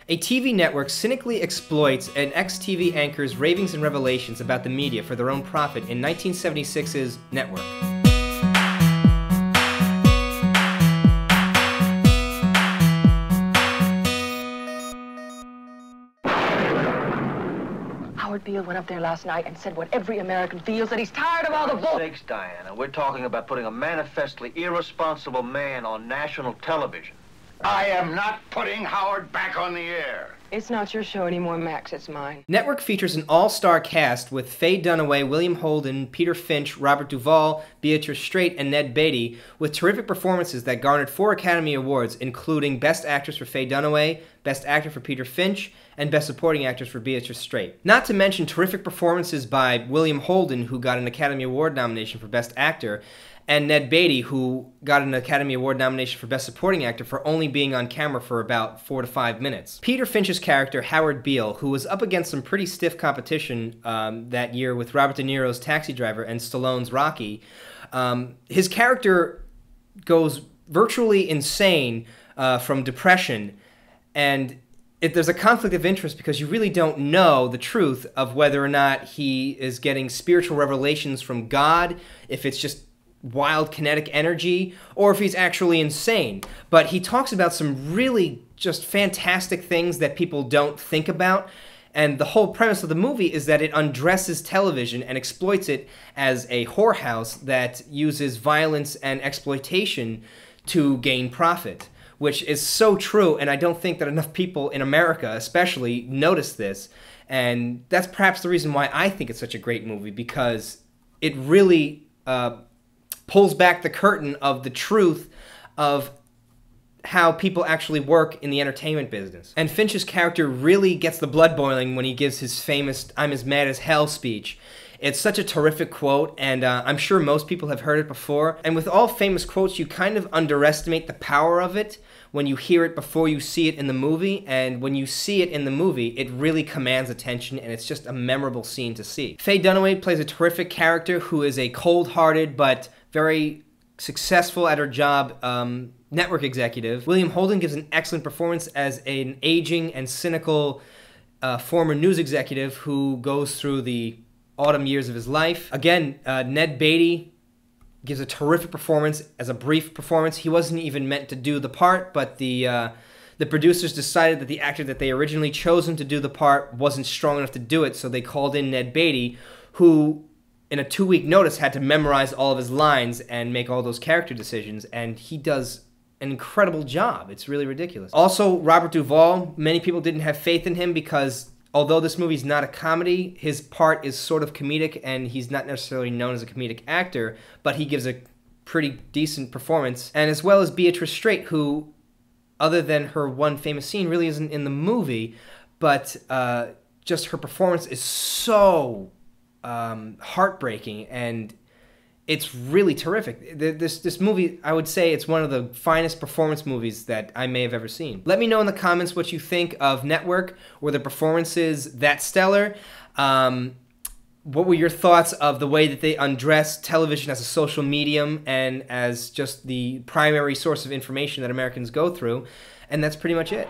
A TV network cynically exploits an ex-TV anchor's ravings and revelations about the media for their own profit in 1976's Network. Howard Beale went up there last night and said what every American feels, that he's tired of all the bull. Sakes, Diana, we're talking about putting a manifestly irresponsible man on national television. I am not putting Howard back on the air. It's not your show anymore, Max. It's mine. Network features an all-star cast with Faye Dunaway, William Holden, Peter Finch, Robert Duvall, Beatrice Straight, and Ned Beatty, with terrific performances that garnered 4 Academy Awards, including Best Actress for Faye Dunaway, Best Actor for Peter Finch, and Best Supporting Actress for Beatrice Straight. Not to mention terrific performances by William Holden, who got an Academy Award nomination for Best Actor, and Ned Beatty, who got an Academy Award nomination for Best Supporting Actor for only being on camera for about 4 to 5 minutes. Peter Finch's character, Howard Beale, who was up against some pretty stiff competition that year with Robert De Niro's Taxi Driver and Stallone's Rocky, his character goes virtually insane from depression, and there's a conflict of interest because you really don't know the truth of whether or not he is getting spiritual revelations from God, if it's just wild kinetic energy, or if he's actually insane. But he talks about some really just fantastic things that people don't think about, and the whole premise of the movie is that it undresses television and exploits it as a whorehouse that uses violence and exploitation to gain profit, which is so true, and I don't think that enough people in America especially notice this, and that's perhaps the reason why I think it's such a great movie, because it really pulls back the curtain of the truth of how people actually work in the entertainment business. And Finch's character really gets the blood boiling when he gives his famous "I'm as mad as hell" speech. It's such a terrific quote, and I'm sure most people have heard it before. And with all famous quotes, you kind of underestimate the power of it when you hear it before you see it in the movie, and when you see it in the movie, it really commands attention, and it's just a memorable scene to see. Faye Dunaway plays a terrific character who is a cold-hearted but very successful at her job network executive. William Holden gives an excellent performance as an aging and cynical former news executive who goes through the autumn years of his life. Again, Ned Beatty gives a terrific performance as a brief performance. He wasn't even meant to do the part, but the producers decided that the actor that they originally chosen to do the part wasn't strong enough to do it, so they called in Ned Beatty, who in a 2-week notice had to memorize all of his lines and make all those character decisions, and he does an incredible job. It's really ridiculous. Also, Robert Duvall, many people didn't have faith in him because although this movie's not a comedy, his part is sort of comedic, and he's not necessarily known as a comedic actor, but he gives a pretty decent performance. And as well as Beatrice Straight, who, other than her one famous scene, really isn't in the movie, but just her performance is so heartbreaking, and it's really terrific. This movie, I would say it's one of the finest performance movies that I may have ever seen. Let me know in the comments what you think of Network. Were the performances that stellar? What were your thoughts of the way that they undress television as a social medium and as just the primary source of information that Americans go through? And that's pretty much it.